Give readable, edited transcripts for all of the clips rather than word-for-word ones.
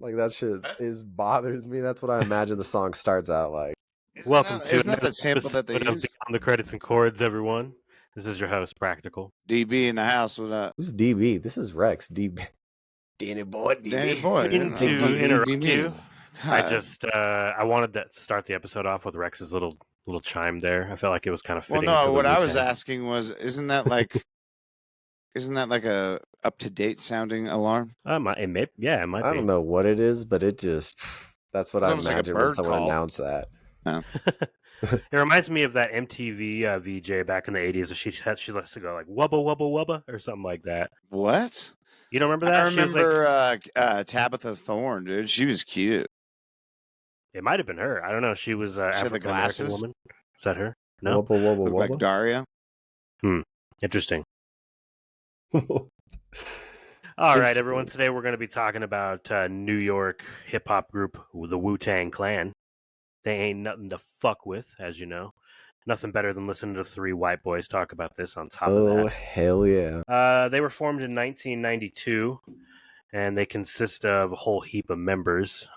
Like that shit bothers me. That's what I imagine the song starts out like. Welcome to isn't that the sample that they episode of use? Beyond the Credits and Chords, everyone. This is your host, Practical. DB in the house with that. Who's DB? This is Rex. DB. Danny Boy. DB. Danny Boy. To interrupt you, I God. just I wanted to start the episode off with Rex's little chime there. I felt like it was kind of Well, fitting. no, for what the I was Wu-Tang. asking was, isn't that like a up to date sounding alarm? It might be. I don't know what it is, but it just that's what It's I almost like a imagine when bird someone call. announced that. It reminds me of that MTV VJ back in the 80s. She likes to go like wubba wubba wubba or something like that. What? You don't remember that? I She was remember Tabitha Thorne, dude. She was cute. it might have been her. I don't know. She was She had the African American glasses. woman. Is that her? No. Wubba wubba Looked like wubba. Daria. Interesting. All right, everyone. Today we're going to be talking about New York hip hop group, the Wu-Tang Clan. They ain't nothing to fuck with, as you know. Nothing better than listening to three white boys talk about this on top of Oh that. hell yeah! They were formed in 1992, and they consist of a whole heap of members,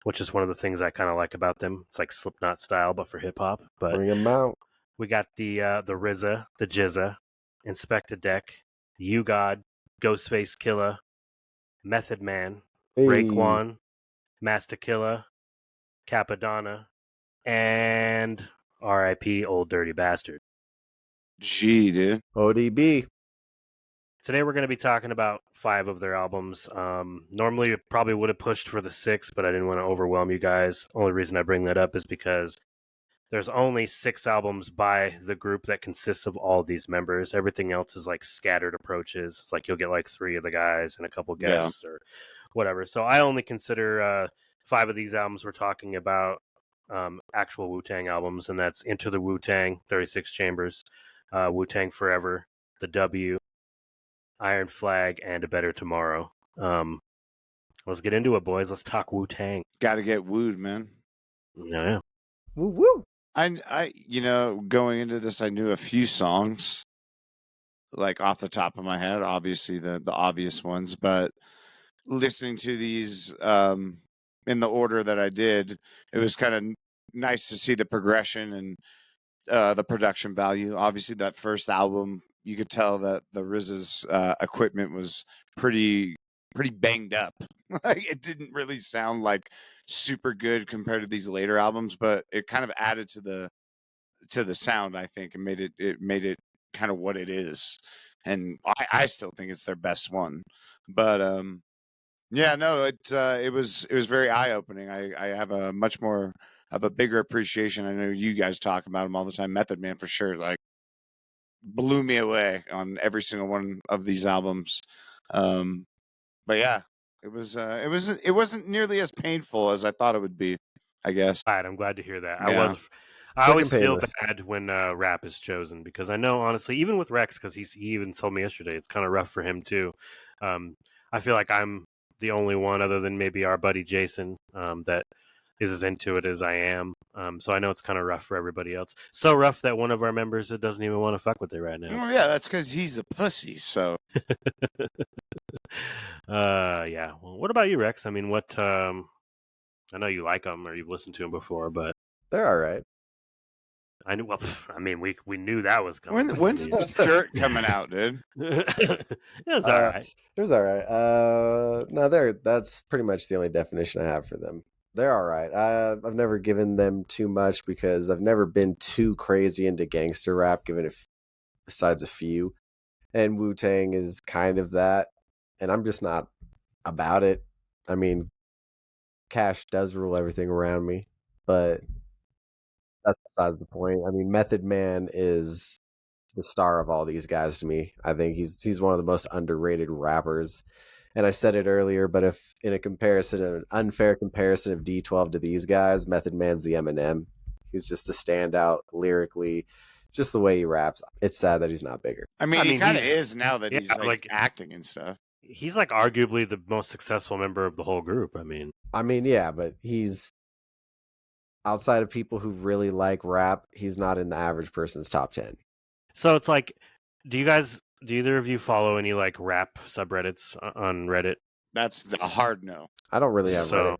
which is one of the things I kind of like about them. It's like Slipknot style, but for hip hop. But Bring him out. we got the RZA, the Jizza, Inspector Deck, You God, Ghostface Killer, Method Man, Hey. Raekwon, Master Killer, Capadonna, and R.I.P. Old Dirty Bastard. Gee, dude. ODB. Today we're going to be talking about 5 of their albums. Normally it probably would have pushed for the 6th, but I didn't want to overwhelm you guys. Only reason I bring that up is because there's only 6 albums by the group that consists of all these members. Everything else is like scattered approaches. It's like you'll get like 3 of the guys and a couple guests or whatever. So I only consider 5 of these albums we're talking about actual Wu-Tang albums, and that's Enter the Wu-Tang, 36 Chambers, Wu-Tang Forever, The W, Iron Flag, and A Better Tomorrow. Let's get into it, boys. Let's talk Wu-Tang. Got to get wooed, man. Yeah. Woo woo. I going into this, I knew a few songs, like off the top of my head. Obviously, the obvious ones, but listening to these in the order that I did, it was kind of nice to see the progression and the production value. Obviously, that first album, you could tell that the RZA's equipment was pretty banged up. Like, it didn't really sound like super good compared to these later albums, but it kind of added to the sound, I think, and made it kind of what it is. And I still think it's their best one. But yeah, no, it was very eye opening. I have a much more of a bigger appreciation. I know you guys talk about him all the time. Method Man, for sure, like, blew me away on every single one of these albums. But yeah, it wasn't nearly as painful as I thought it would be, I guess. All right, I'm glad to hear that. Yeah. I always Quick and feel painless. bad when rap is chosen, because I know, honestly, even with Rex, because he even told me yesterday, it's kind of rough for him too. I feel like I'm the only one, other than maybe our buddy Jason, that is as into it as I am. So I know it's kind of rough for everybody else. So rough that one of our members doesn't even want to fuck with it right now. Oh yeah, that's because he's a pussy. So Yeah. Well, what about you, Rex? I mean, what? I know you like them or you've listened to them before, but They're all right. I knew. Well, I mean, we knew that was coming. when's the shirt coming out, dude? It was all right. It was all right. No, that's pretty much the only definition I have for them. They're all right. I've never given them too much because I've never been too crazy into gangster rap, besides a few. And Wu-Tang is kind of that. And I'm just not about it. I mean, cash does rule everything around me, but that's besides the point. I mean, Method Man is the star of all these guys to me. I think he's one of the most underrated rappers. And I said it earlier, but if in an unfair comparison of D12 to these guys, Method Man's the Eminem. He's just the standout lyrically, just the way he raps. It's sad that he's not bigger. I mean, he kind of he's- is now that yeah, he's like acting and stuff. He's like arguably the most successful member of the whole group. I mean, Yeah, but he's outside of people who really like rap, he's not in the average person's top 10. so it's like, do either of you follow any like rap subreddits on Reddit? That's a hard no. I don't really have So Reddit.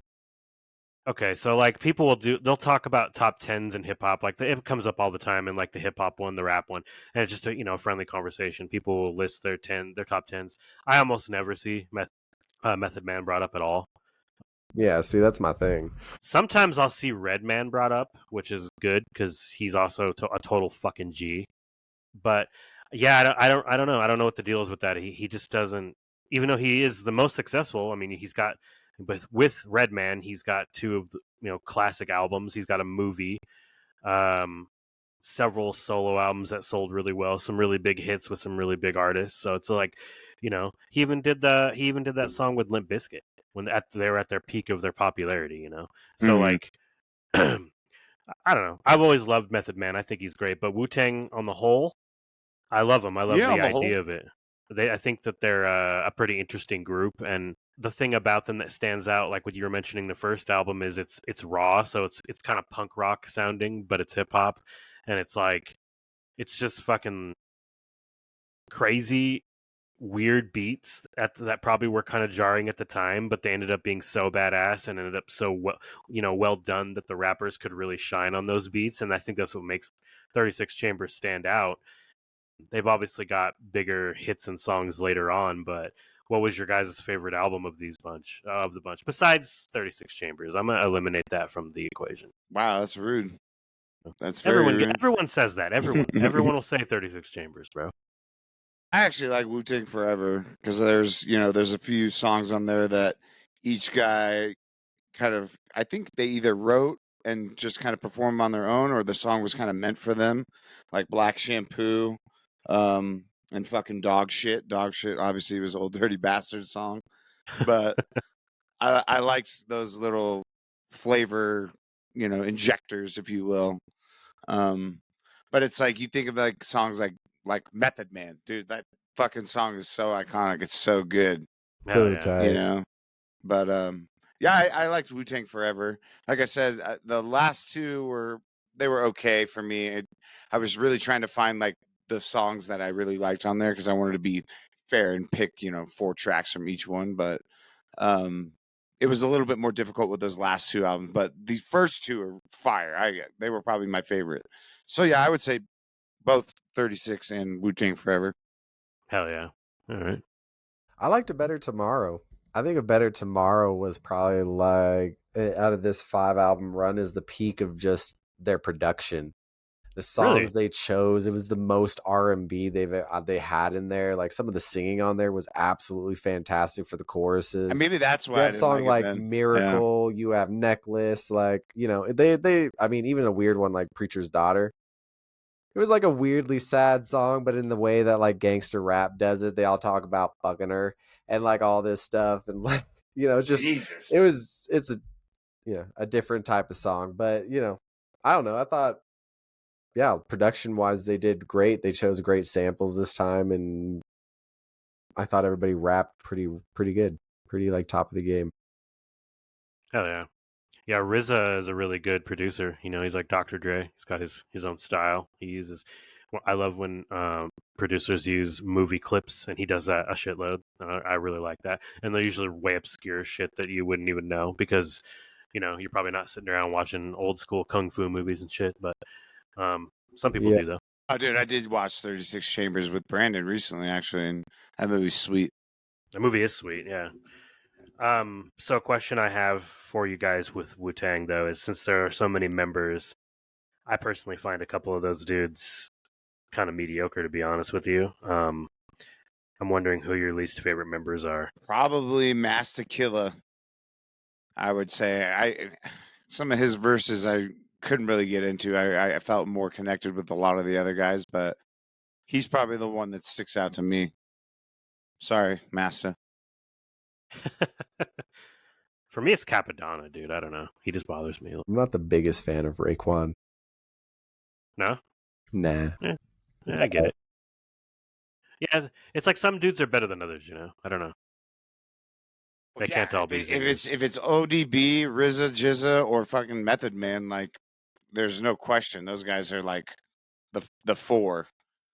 okay, so like people they'll talk about top tens in hip hop, like it comes up all the time in like the hip hop one, the rap one, and it's just a friendly conversation. People will list their top tens. I almost never see Method Man brought up at all. Yeah, see, that's my thing. Sometimes I'll see Redman brought up, which is good because he's also a total fucking G. But yeah, I don't know. I don't know what the deal is with that. He just doesn't. Even though he is the most successful, I mean, he's got with Redman, he's got two of the classic albums. He's got a movie, um, several solo albums that sold really well, some really big hits with some really big artists. So it's like, he even did that song with Limp Bizkit when they were at their peak of their popularity. So Mhm. like. I don't know. I've always loved Method Man. I think he's great, but Wu-Tang on the whole, I love them. I love Yeah, the on the whole. idea of it. I think that they're a pretty interesting group, and the thing about them that stands out, like what you were mentioning, the first album is it's raw, so it's kind of punk rock sounding, but it's hip hop, and it's just fucking crazy, weird beats that probably were kind of jarring at the time, but they ended up being so badass and ended up so well done that the rappers could really shine on those beats, and I think that's what makes 36 Chambers stand out. They've obviously got bigger hits and songs later on, but what was your guys' favorite album of the bunch besides 36 Chambers? I'm gonna eliminate that from the equation. Wow, that's rude. That's very rude. Everyone says that. Everyone will say 36 Chambers, bro. I actually like Wu-Tang Forever because there's a few songs on there that each guy kind of, I think they either wrote and just kind of performed on their own, or the song was kind of meant for them, like Black Shampoo, and fucking Dog Shit. Dog Shit obviously was Old Dirty Bastard song, but I liked those little flavor, injectors, if you will. Um, but it's like you think of like songs like Method Man, dude. That fucking song is so iconic. It's so good, Hell So yeah. you tight. know. But yeah, I liked Wu Tang Forever. Like I said, the last two were okay for me. I was really trying to find like the songs that I really liked on there because I wanted to be fair and pick 4 tracks from each one. But um, it was a little bit more difficult with those last two albums. But the first two are fire. They were probably my favorite. So yeah, I would say both 36 and Wu Tang Forever. Hell yeah. All right. I liked A Better Tomorrow. I think A Better Tomorrow was probably like out of this 5 album run is the peak of just their production. The Really? songs they chose, it was the most R&B they had in there. Like some of the singing on there was absolutely fantastic for the And choruses. maybe that's You why I have didn't song like it like then. Yeah. Miracle, you have Necklace, like, they I mean even a weird one like Preacher's Daughter. It was like a weirdly sad song, but in the way that like gangster rap does it, they all talk about fucking her and like all this stuff and like it's just Jesus. it's a different type of song, but I don't know. I thought yeah, production wise they did great. They chose great samples this time and I thought everybody rapped pretty good. Pretty like top of the game. Hell yeah. Yeah, RZA is a really good producer. He's like Dr. Dre. He's got his own style. He uses. Well, I love when producers use movie clips, and he does that a shitload. I really like that, and they're usually way obscure shit that you wouldn't even know because, you're probably not sitting around watching old school kung fu movies and shit. But some people Yeah. do though. Oh, dude, I did watch 36 Chambers with Brandon recently, actually, and that movie's sweet. The movie is sweet. Yeah. So a question I have for you guys with Wu Tang though is since there are so many members, I personally find a couple of those dudes kind of mediocre, to be honest with you. I'm wondering who your least favorite members are. Probably Master Killa, I would say. Some of his verses I couldn't really get into. I felt more connected with a lot of the other guys, but he's probably the one that sticks out to me. Sorry, Master. For me, it's Capadonna, dude. I don't know. He just bothers me. I'm not the biggest fan of Raekwon. No? Nah. Yeah, I get it. Yeah, it's like some dudes are better than others. I don't know. Well, They yeah, can't all be zingers. if it's ODB, RZA, Jizza, or fucking Method Man, like there's no question. Those guys are like the 4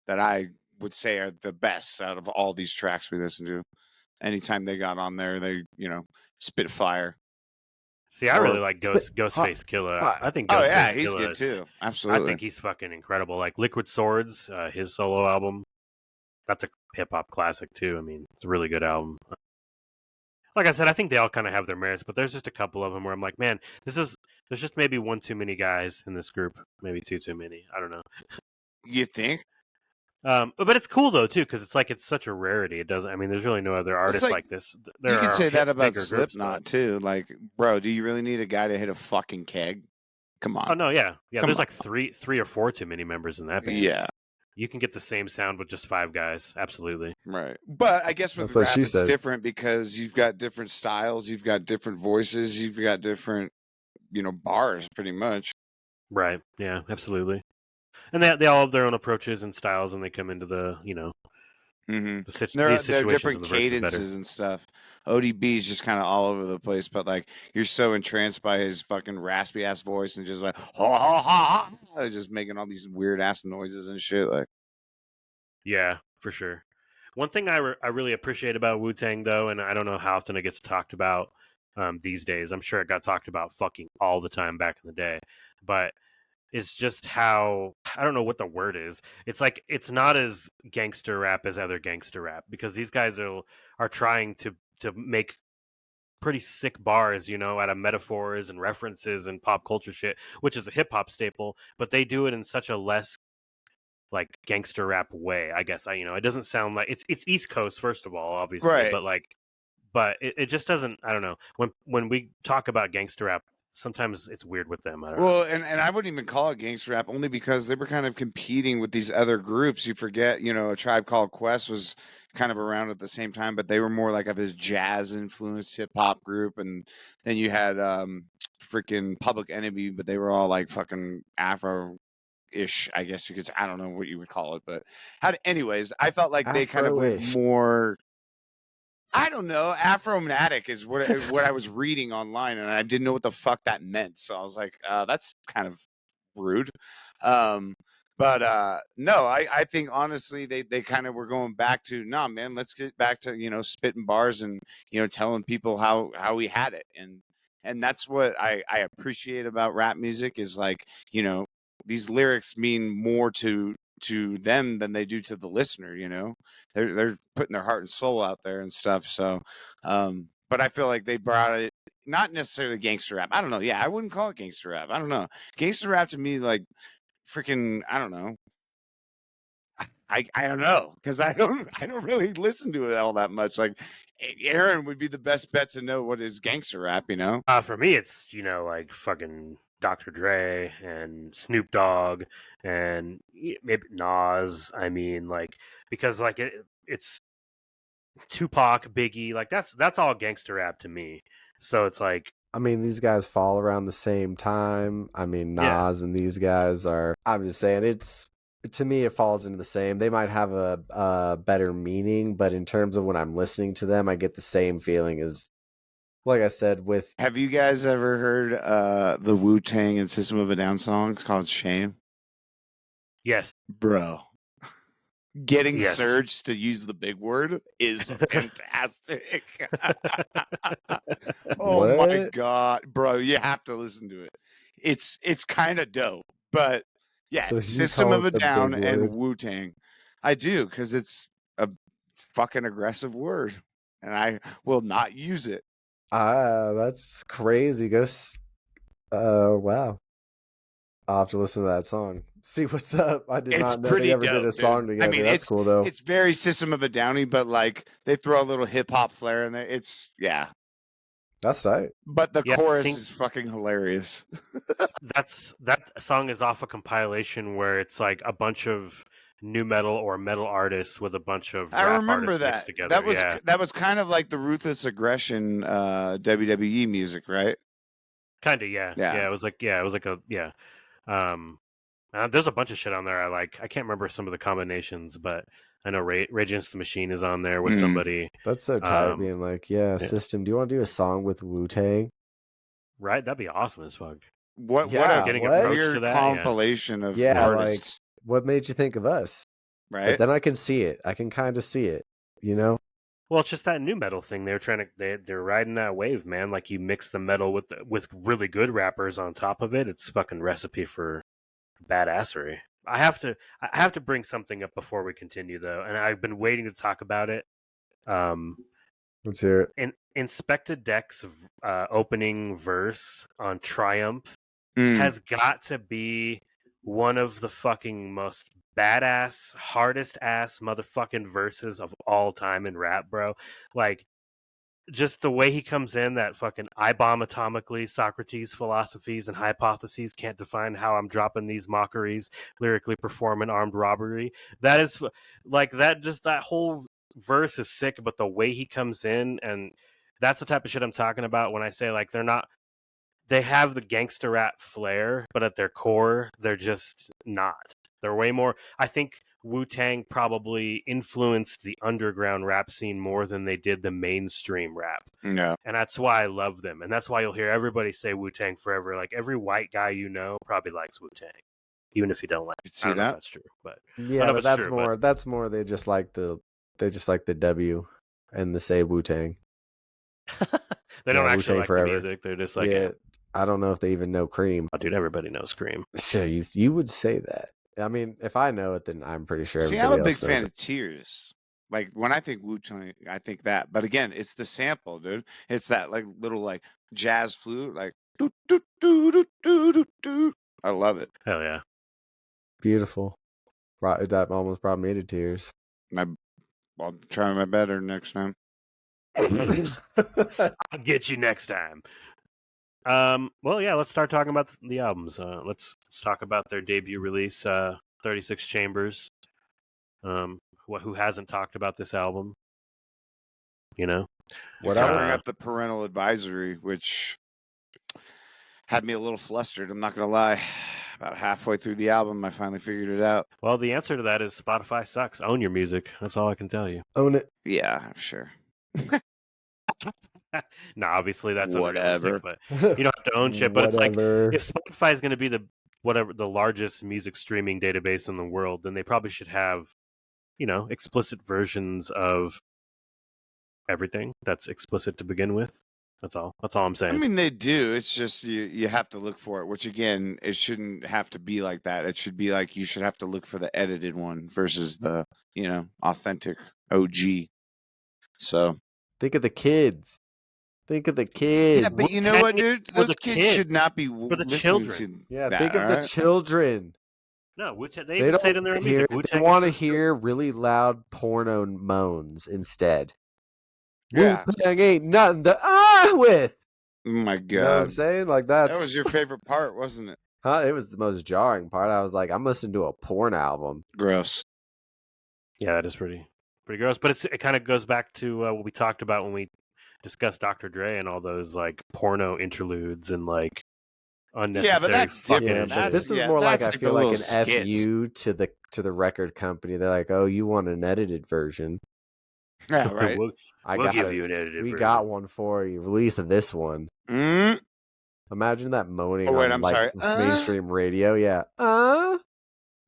that I would say are the best out of all these tracks we listen to. anytime they got on there, they spit fire. See, I really Or like spit- Ghostface Killer. I think Oh Ghostface yeah, he's Killer good too. I Absolutely. think he's fucking incredible. Like Liquid Swords, his solo album, that's a hip hop classic too. I mean, it's a really good album. Like I said, I think they all kind of have their merits, but there's just a couple of them where I'm like, man, there's just maybe one too many guys in this group, maybe two too many. I don't know. You think? But it's cool though too, because it's like it's such a rarity. It doesn't. I mean, there's really no other artists like like this. There you could are say that about bigger groups, Slipknot too. Like, bro, do you really need a guy to hit a fucking keg? Come on. oh no, yeah. Come There's on. like three or four too many members in that band. Yeah, You can get the same sound with just 5 guys. Absolutely. right. But I guess with That's what rap, she it's said. different because you've got different styles, you've got different voices, you've got different, bars, pretty much. Right. Yeah. Absolutely. And they all have their own approaches and styles, and they come into the Mm-hmm. these There are situations different of the verses better. cadences and stuff. ODB is just kind of all over the place, but like you're so entranced by his fucking raspy ass voice and just like ha ha ha, ha, just making all these weird ass noises and shit. Like, Yeah, for sure. One thing I really appreciate about Wu-Tang though, and I don't know how often it gets talked about these days. I'm sure it got talked about fucking all the time back in the day, but it's just how I don't know what the word is. It's like it's not as gangster rap as other gangster rap because these guys are trying to make pretty sick bars, out of metaphors and references and pop culture shit, which is a hip hop staple, but they do it in such a less like gangster rap way. I guess it doesn't sound like it's East Coast first of all, obviously, right. but it just doesn't. I don't know. When we talk about gangster rap, sometimes it's weird with them. I don't know. Well, and I wouldn't even call it gangster rap only because they were kind of competing with these other groups. You forget, A Tribe Called Quest was kind of around at the same time, but they were more like of his jazz influenced hip hop group. And then you had freaking Public Enemy, but they were all like fucking Afro ish, I guess you could. I don't know what you would call it, but anyways, I felt like they kind of went Afro-ish. more. I don't know. Afromatic is what I was reading online, and I didn't know what the fuck that meant. So I was like, that's kind of rude. But no, I think honestly they kind of were going back to nah, man. Let's get back to spitting bars and telling people how we had it, and that's what I appreciate about rap music is like these lyrics mean more to them than they do to the listener. They're putting their heart and soul out there and stuff. So, but I feel like they brought it not necessarily gangster rap. I don't know. Yeah, I wouldn't call it gangster rap. I don't know. Gangster rap to me, like freaking, I don't know. I don't know because I don't really listen to it all that much. Like Aaron would be the best bet to know what is gangster rap. For me, it's like fucking Dr. Dre and Snoop Dogg and maybe Nas. I mean, like because like it's Tupac, Biggie, like that's all gangster rap to me. So it's like I mean, these guys fall around the same time. I mean, Yeah. Nas and these guys are. I'm just saying, to me, it falls into the same. They might have a better meaning, but in terms of when I'm listening to them, I get the same feeling as, like I said, with. Have you guys ever heard the Wu-Tang and System of a Down song? It's called Shame. yes, Bro. Getting Yes. Surge to use the big word is fantastic. Oh my What? god, bro, you have to listen to it. It's kind of dope, but yeah, So you System call of it a the Down big and word? Wu-Tang. I do because it's a fucking aggressive word, and I will not use it. That's crazy. Wow. I'll have to listen to that song. See what's up. I did It's not know they pretty ever did a dope, song dude. together. That's cool though. It's very System of a Downy, but like they throw a little hip hop flair in there. It's That's tight. but the Yeah, I chorus think- is fucking hilarious. that song is off a compilation where it's like a bunch of new metal or metal artists with a bunch of I rap remember artists mixed that. together. That was kind of like the Ruthless Aggression WWE music, right? Kind of, yeah. Yeah. It was like there's a bunch of shit on there I like. I can't remember some of the combinations, but I know Rage Against the Machine is on there with Mm. somebody. That's so tight being like, yeah, System, do you want to do a song with Wu-Tang? Right? That'd be awesome as fuck. What Yeah, a Getting what? approached to weird that, compilation of Yeah, artists, what made you think of us? right? But then I can see it. I can kind of see it, you know? Well, it's just that new metal thing. They're trying to they're riding that wave, man. Like you mix the metal with really good rappers on top of it. It's fucking recipe for badassery. I have to bring something up before we continue though, and I've been waiting to talk about it. Let's hear it. Inspector Deck's opening verse on Triumph Mm. has got to be one of the fucking most badass, hardest ass motherfucking verses of all time in rap, bro. Like, just the way he comes in, that fucking I bomb atomically, Socrates' philosophies and hypotheses can't define how I'm dropping these mockeries, lyrically perform an armed robbery. That is like that. Just that whole verse is sick, but the way he comes in, and that's the type of shit I'm talking about when I say like they're not. They have the gangster rap flair, but at their core, they're just not. They're way more. I think Wu-Tang probably influenced the underground rap scene more than they did the mainstream rap. Yeah. And that's why I love them. And that's why you'll hear everybody say Wu-Tang forever. Like every white guy you know probably likes Wu-Tang, even if you don't like it. I See don't know if that? that's true, but I Yeah, don't know but if it's that's true, more. That's more. They just like the W and the say but Wu-Tang. they don't Yeah, actually Wu-Tang like forever. the music. They're just like, Yeah, I don't know if they even know Cream. oh, dude, everybody knows Scream. So you would say that. I mean, if I know it, then I'm pretty sure See, I'm everybody a big else knows fan it. of Tears. Like when I think Wu-Tang, I think that. But again, it's the sample, dude. It's that like little like jazz flute, like doo, doo, doo, doo, doo, doo, doo. I love it. Hell yeah. Beautiful. That almost brought me to tears. I'll try my better next time. I'll get you next time. Well, yeah, let's start talking about the albums. Let's talk about their debut release, 36 Chambers. Who hasn't talked about this album? You know? You What could album? bring up the parental advisory, which had me a little flustered. I'm not gonna lie. About halfway through the album, I finally figured it out. Well, the answer to that is Spotify sucks. Own your music. That's all I can tell you. Own it. Yeah, I'm sure. No, obviously that's Whatever. unrealistic, but you don't have to own shit. But it's like Whatever. if Spotify is going to be the largest music streaming database in the world, then they probably should have, explicit versions of everything that's explicit to begin with. That's all I'm saying. I mean, they do. It's just you have to look for it, which again, it shouldn't have to be like that. It should be like you should have to look for the edited one versus the, authentic OG. So think of the kids. Think of the kids. yeah, but you know what, dude? For Those the kids should kids. not be For the listening children. to Yeah, that, think of all the right? children. No, they They even say it in don't their hear. music. They want to hear really loud porno moans instead. Yeah. Wu-Tang ain't nothing to with. Oh my You know what I'm God. saying? Like That was your favorite part, wasn't it? Huh? It was the most jarring part. I was like, I'm listening to a porn album. Gross. Yeah, that is pretty gross. But it kind of goes back to what we talked about when we discussed Dr. Dre and all those like porno interludes and like unnecessary. Yeah, but that's fucking different. shit. This is more like that's I like feel the like an little skits. FU to the record company. They're like, oh, you want an edited version? Yeah, right. we'll got give it. you an edited We version. got one for you. Release this one. Mm. Imagine that moaning Oh, wait, on I'm like sorry. mainstream radio. Yeah.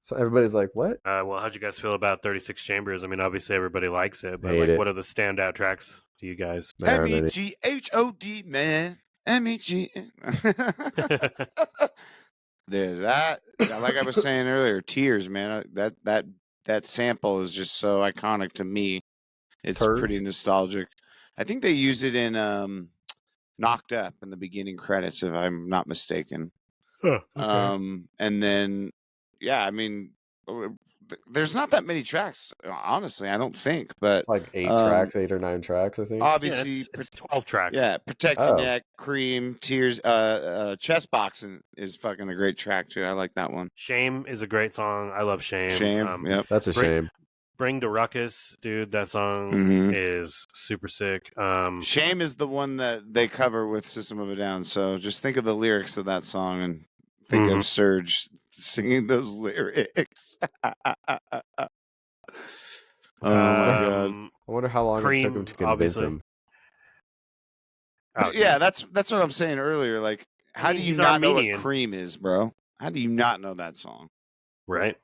So everybody's like, what? Well, how'd you guys feel about 36 Chambers? I mean, obviously everybody likes it, but Hate like, it. what are the standout tracks to you guys? MEGHOD, man. MEG. Dude, like I was saying earlier, Tears, man. That sample is just so iconic to me. It's pretty nostalgic. I think they use it in Knocked Up in the beginning credits, if I'm not mistaken. Huh, okay. And then, yeah, I mean, there's not that many tracks, honestly. I don't think, but It's like 8 tracks, 8 or 9 tracks, I think. obviously, Yeah, it's 12 tracks. yeah, Protect Your Oh. Neck, Cream, Tears, Chest Boxing is fucking a great track too. I like that one. Shame is a great song. I love Shame. Shame, yep. That's a shame. Bring the Ruckus, dude. That song Mhm. is super sick. Shame is the one that they cover with System of a Down. So just think of the lyrics of that song and think of Surge singing those lyrics. Oh my God. I wonder how long it took him to convince obviously. him. Oh, Yeah, that's what I'm saying earlier. Like, how do you he's not know Armenian. what Cream is, bro? How do you not know that song? Right.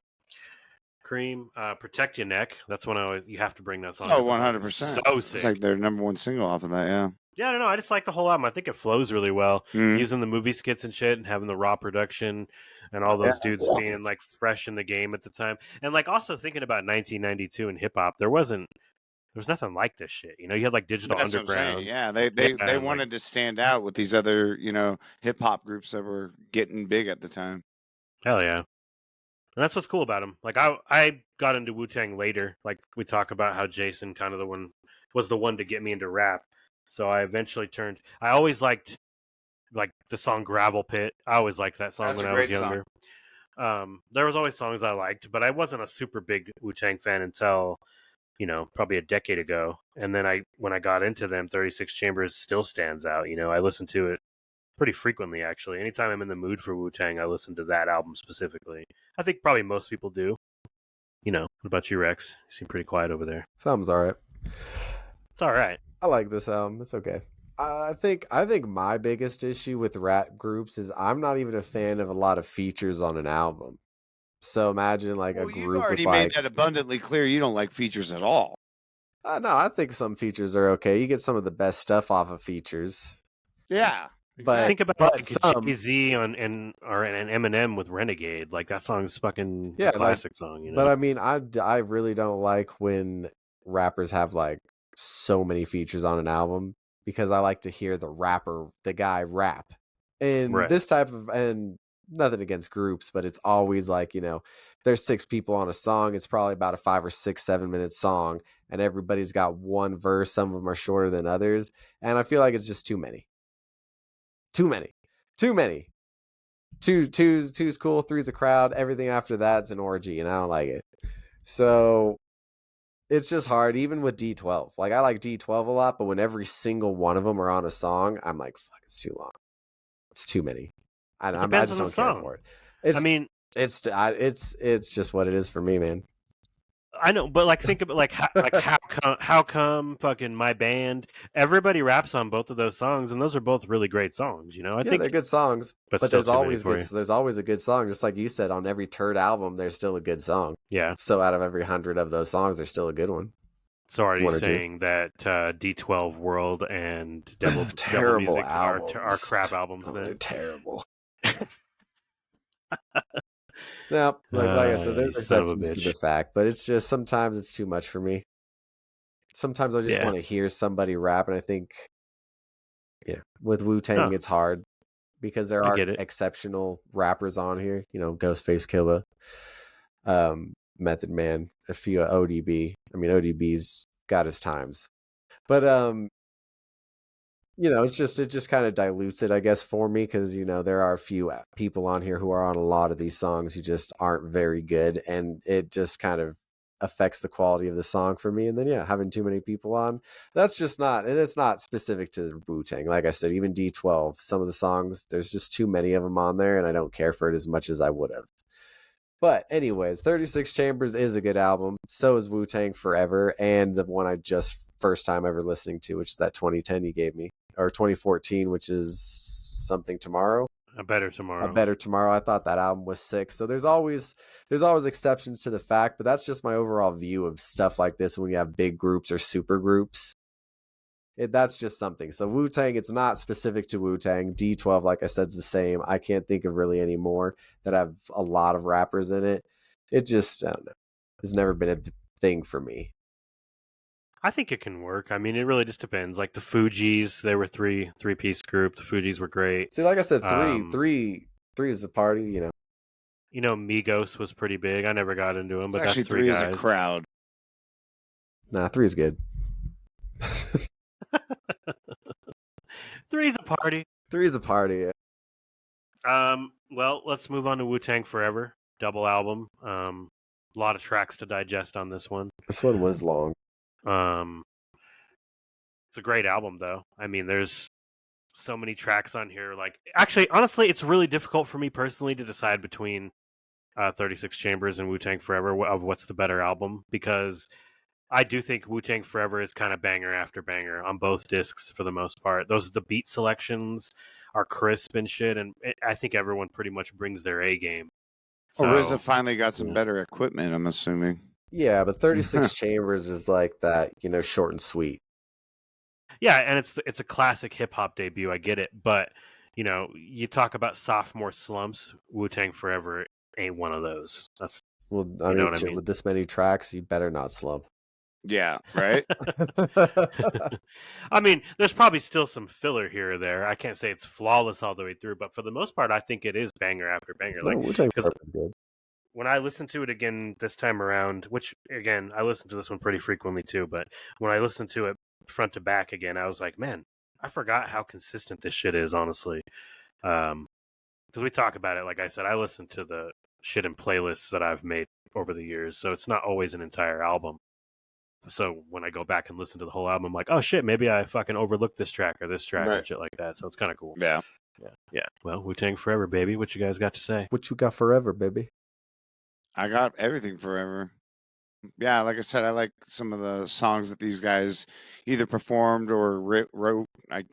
Cream, Protect Your Neck. That's when you have to bring that song Oh, up. That song is 100%. so It's sick. like their number one single off of that. Yeah. Yeah, I don't know. I just like the whole album. I think it flows really well. Mhm. Using the movie skits and shit and having the raw production and all those dudes being like fresh in the game at the time. And like also thinking about 1992 and hip hop, there was nothing like this shit. You know, you had like Digital That's what I'm saying. Underground. Yeah, Yeah, they and like wanted to stand out with these other hip hop groups that were getting big at the time. hell yeah. And that's what's cool about him. Like I got into Wu-Tang later. Like we talk about how Jason kind of was the one to get me into rap. So I eventually I always liked like the song Gravel Pit. I always liked that song That's when a I was great song. younger. There was always songs I liked, but I wasn't a super big Wu-Tang fan until, probably a decade ago. And then when I got into them, 36 Chambers still stands out. I listen to it pretty frequently, actually. Anytime I'm in the mood for Wu-Tang, I listen to that album specifically. I think probably most people do. What about you, Rex? You seem pretty quiet over there. Sounds all right. It's all right. I like this album. It's okay. I think my biggest issue with rap groups is I'm not even a fan of a lot of features on an album. So imagine like a Well, you've group with already made like that abundantly clear. You don't like features at all. no, I think some features are okay. You get some of the best stuff off of features. Yeah. But Think about but like some Jay-Z or an Eminem with Renegade. Like that song's fucking yeah, a classic song. but I mean I really don't like when rappers have like so many features on an album because I like to hear the guy rap. And Right. this type of and nothing against groups, but it's always like, if there's 6 people on a song, it's probably about a 5 or 6, 7 minute song, and everybody's got one verse. Some of them are shorter than others, and I feel like it's just too many. Too many. Too many. Two's cool, three's a crowd, everything after that's an orgy, and I don't like it. So it's just hard, even with D12. Like I like D12 a lot, but when every single one of them are on a song, I'm like, fuck, it's too long. It's too many. It I depends just on the don't care song. for it. It's I mean, it's just what it is for me, man. I know, but like think about like how come fucking my band, everybody raps on both of those songs, and those are both really great songs. I Yeah, they're think, good songs, but but still too many for you. there's always a good song. Just like you said, on every turd album, there's still a good song. Yeah. So out of every 100 of those songs, there's still a good one. So are you One or two. saying that D12 World and Devil Terrible Music are albums. crap albums? Oh, Then they're terrible. No, like I said, you there's son of a exceptions to bitch. the fact, but it's just sometimes it's too much for me. Sometimes I just Yeah. want to hear somebody rap, and I think, with Wu-Tang, Oh. it's hard because there I are get it. exceptional rappers on here. Ghostface Killer, Method Man, a few ODB. I mean, ODB's got his times, but it just kind of dilutes it, I guess, for me because there are a few people on here who are on a lot of these songs who just aren't very good, and it just kind of affects the quality of the song for me. And then having too many people on, that's just not, and it's not specific to Wu-Tang. Like I said, even D12, some of the songs, there's just too many of them on there, and I don't care for it as much as I would have. But anyways, 36 Chambers is a good album. So is Wu-Tang Forever, and the one I just first time ever listening to, which is that 2010 you gave me, or 2014, which is Something Tomorrow. A Better Tomorrow. A Better Tomorrow. I thought that album was sick. So there's always exceptions to the fact, but that's just my overall view of stuff like this when you have big groups or super groups. That's just something. So Wu-Tang, it's not specific to Wu-Tang. D12, like I said, is the same. I can't think of really any more that have a lot of rappers in it. It just, I don't know. It's never been a thing for me. I think it can work. I mean, it really just depends. Like the Fugees, they were three-piece group. The Fugees were great. See, like I said, three is a party, Migos was pretty big. I never got into them, but Actually, that's three three guys. is a crowd. Nah, 3 is good. Three's a party. 3 is a party. Well, let's move on to Wu-Tang Forever, double album. A lot of tracks to digest on this one. This one was long. It's a great album, though. I mean, there's so many tracks on here. Like, actually, honestly, it's really difficult for me personally to decide between 36 Chambers and Wu-Tang Forever of what's the better album, because I do think Wu-Tang Forever is kind of banger after banger on both discs for the most part. The beat selections are crisp and shit, and I think everyone pretty much brings their A game. Oh, So RZA finally got some yeah. better equipment, I'm assuming. Yeah, but 36 Chambers is like that, short and sweet. Yeah, and it's a classic hip hop debut. I get it, but you talk about sophomore slumps. Wu-Tang Forever ain't one of those. That's Well, I you know mean, what I shit, mean. with this many tracks, you better not slump. Yeah, right? I mean, there's probably still some filler here or there. I can't say it's flawless all the way through, but for the most part, I think it is banger after banger. No, Like, Wu-Tang because Forever is good. when I listened to it again this time around, which again I listen to this one pretty frequently too, but when I listened to it front to back again, I was like, man, I forgot how consistent this shit is, honestly. Because we talk about it, like I said, I listen to the shit in playlists that I've made over the years, so it's not always an entire album. So when I go back and listen to the whole album, I'm like, oh shit, maybe I fucking overlooked this track or this track Right. and shit like that. So it's kind of cool. Yeah. Yeah. Well, Wu-Tang Forever, baby. What you guys got to say? What you got forever, baby? I got everything forever. Yeah, like I said, I like some of the songs that these guys either performed or wrote,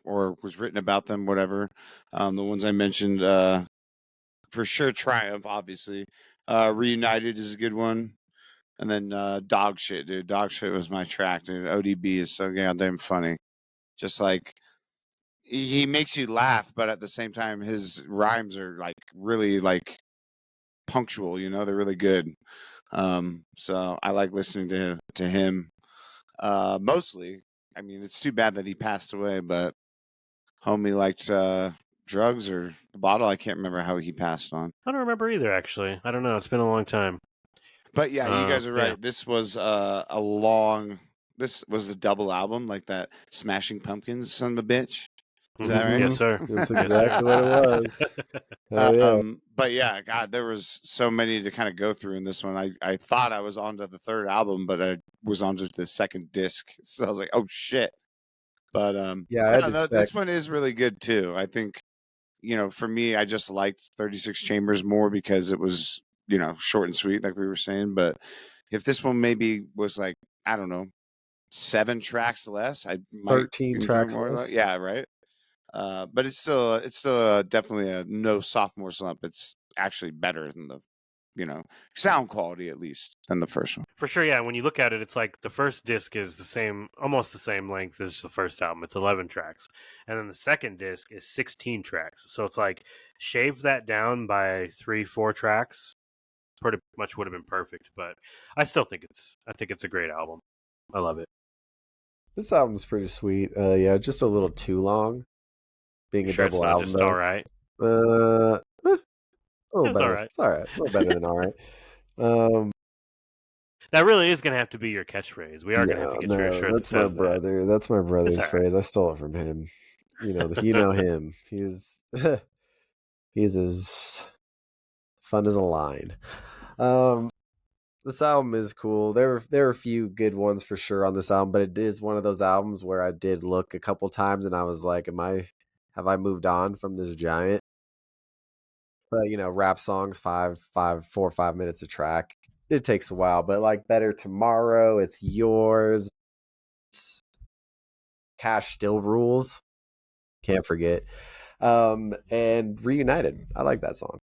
or was written about them, whatever. The ones I mentioned, for sure, Triumph, obviously. Reunited is a good one. And then Dog Shit, dude. Dog Shit was my track, dude. ODB is so goddamn funny. Just like, he makes you laugh, but at the same time, his rhymes are like really like punctual, they're really good. So I like listening to him. Mostly, I mean, it's too bad that he passed away, but homie liked drugs or the bottle. I can't remember how he passed on. I don't remember either, actually. I don't know. It's been a long time. But yeah, you guys are right. Yeah. This was This was the double album, like that Smashing Pumpkins son of a bitch. Is that right? Yes, sir. That's Yes, exactly sir. what it was. Hell yeah. But yeah, God, there was so many to kind of go through in this one. I thought I was onto the third album, but I was onto the second disc. So I was like, oh shit. But Yeah, I had no, to check. this one is really good too. I think, for me, I just liked 36 Chambers more because it was, short and sweet, like we were saying. But if this one maybe was like, I don't know, 7 tracks less, I might 13 enjoy tracks more. less. Yeah, right. But it's still definitely a no sophomore slump. It's actually better than the, sound quality at least than the first one. For sure, yeah. When you look at it, it's like the first disc is almost the same length as the first album. It's 11 tracks, and then the second disc is 16 tracks. So it's like shave that down by 3-4 tracks. Pretty much would have been perfect, but I think it's a great album. I love it. This album's pretty sweet. Yeah, just a little too long. Being You a sure it's double not album just all though. right? A little It's all better. right. It's all right. A little better than all right. That really is going to have to be your catchphrase. We are going to have to get you a shirt that that's my says that. brother. That's my brother's all right. phrase. I stole it from him. You know him. He's as fun as a line. This album is cool. There are a few good ones for sure on this album, but it is one of those albums where I did look a couple times and I was like, have I moved on from this giant? But rap songs, 4 or 5 minutes a track. It takes a while, but like Better Tomorrow, It's Yours, Cash Still Rules. Can't forget. And Reunited. I like that song.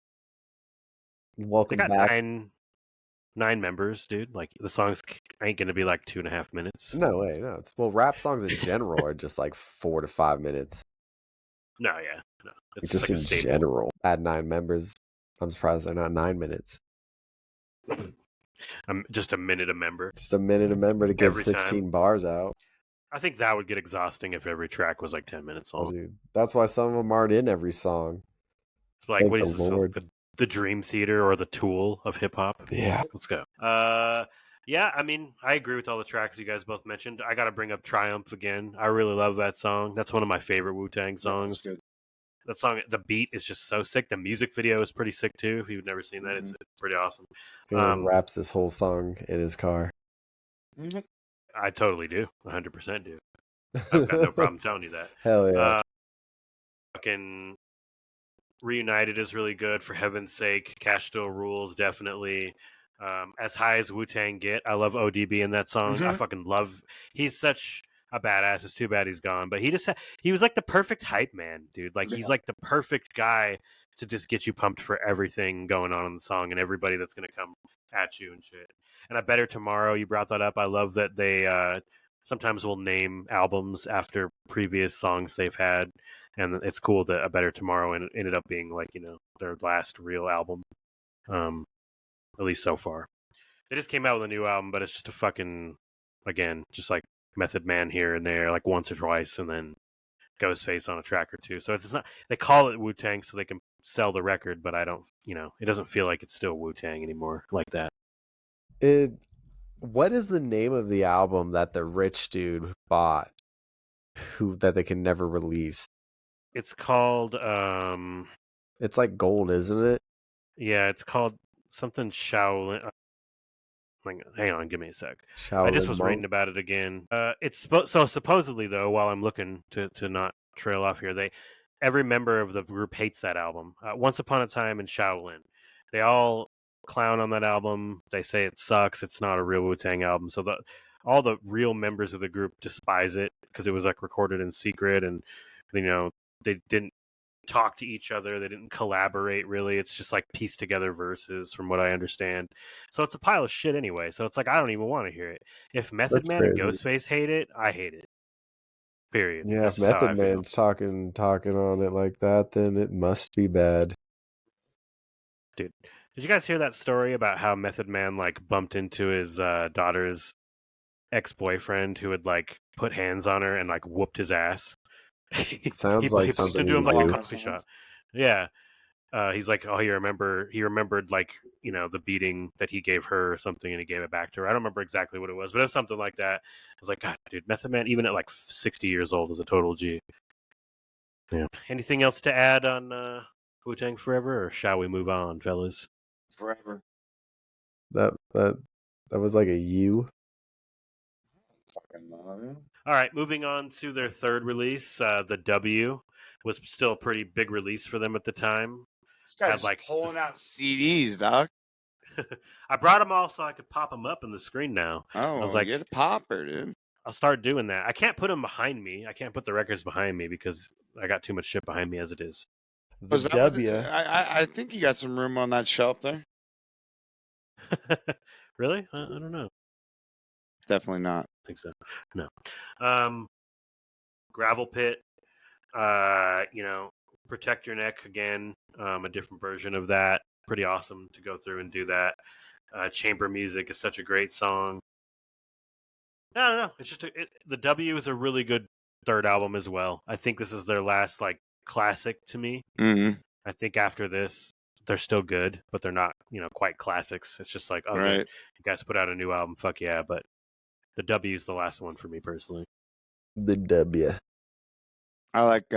They Welcome got back. nine members, dude. Like the songs ain't going to be like 2.5 minutes. No way, no. Rap songs in general are just like 4 to 5 minutes. No, yeah, no. It's Just like in a staple. general. Add 9 members. I'm surprised they're not 9 minutes. I'm just a minute a member. Just a minute a member to get Every 16 time. bars out. I think that would get exhausting if every track was like 10 minutes long. Oh, dude. That's why some of them aren't in every song. It's like, Thank what the is this? Lord. The Dream Theater or the Tool of hip hop? Yeah. Let's go. Yeah, I mean, I agree with all the tracks you guys both mentioned. I got to bring up Triumph again. I really love that song. That's one of my favorite Wu-Tang songs. Good. That song, the beat is just so sick. The music video is pretty sick too. If you've never seen that, it's pretty awesome. Raps this whole song in his car. I totally do. 100% do. I've got no problem telling you that. Hell yeah. Fucking Reunited is really good, for heaven's sake. Cash Still Rules, definitely. As High as Wu-Tang Get. I love ODB in that song. I fucking love. He's such. a badass. It's too bad he's gone, but he was like the perfect hype man, dude. Like he's like the perfect guy to just get you pumped for everything going on in the song and everybody that's gonna come at you and shit. And I Better Tomorrow, you brought that up. I love that they sometimes will name albums after previous songs they've had, and it's cool that A Better Tomorrow ended up being like their last real album, at least so far. They just came out with a new album, but it's just a fucking again, just like Method Man here and there, like once or twice, and then Ghostface on a track or two. So it's not. They call it Wu Tang so they can sell the record, but I don't. It doesn't feel like it's still Wu Tang anymore like that. What is the name of the album that the rich dude bought, that they can never release? It's called. It's like gold, isn't it? Yeah, it's called something Shaolin. Hang on, give me a sec. I just Shaolin was Monk. reading about it again. So supposedly though, while I'm looking to not trail off here, every member of the group hates that album. Once Upon a Time in Shaolin, they all clown on that album. They say it sucks. It's not a real Wu-Tang album. So all the real members of the group despise it because it was like recorded in secret, and they didn't talk to each other. They didn't collaborate really. It's just like pieced together verses from what I understand. So it's a pile of shit anyway. So it's like I don't even want to hear it. If Method That's Man and crazy. Ghostface hate it, I hate it. Period. Yeah, That's if just how I Method feel. Man's talking on it like that, then it must be bad. Dude, did you guys hear that story about how Method Man like bumped into his daughter's ex-boyfriend who had like put hands on her and like whooped his ass? he Sounds like bumped something into you him like a do. coffee shop. Yeah. He's like, oh, he remembered like, the beating that he gave her or something, and he gave it back to her. I don't remember exactly what it was, but it's something like that. I was like, God, dude, Method Man, even at like 60 years old, is a total G. Yeah. Anything else to add on Wu-Tang Forever, or shall we move on, fellas? Forever. That was like a U. Fucking love it. All right, moving on to their third release, the W was still a pretty big release for them at the time. This guy's Had like pulling out CDs, dog. I brought them all so I could pop them up on the screen now. Oh, I was like, get a popper, dude. I'll start doing that. I can't put them behind me. I can't put the records behind me because I got too much shit behind me as it is. The Was that what W. I think you got some room on that shelf there. Really? I don't know. Definitely not. I think so. No. Gravel Pit. Protect Your Neck again. A different version of that. Pretty awesome to go through and do that. Chamber Music is such a great song. I don't know. It's just the W is a really good third album as well. I think this is their last like classic to me. Mm-hmm. I think after this, they're still good, but they're not, quite classics. It's just like, oh, Right. good, you guys put out a new album, fuck yeah. But the W is the last one for me personally. The W. I like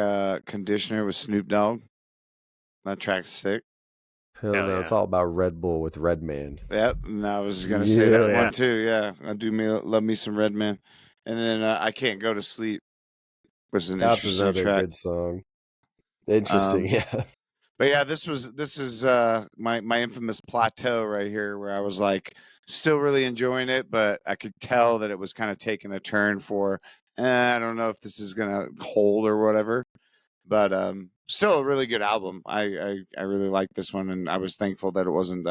Conditioner with Snoop Dogg. That track's sick. Hell no, yeah. it's all about Red Bull with Redman. Yep, and I was gonna say that Yeah. one too. Yeah, I do love me some Redman, and then I Can't Go to Sleep was an That's interesting another track. good song. Interesting, yeah. But yeah, this is my infamous plateau right here, where I was like still really enjoying it, but I could tell that it was kind of taking a turn for I don't know if this is gonna hold or whatever. But still a really good album. I really like this one, and I was thankful that it wasn't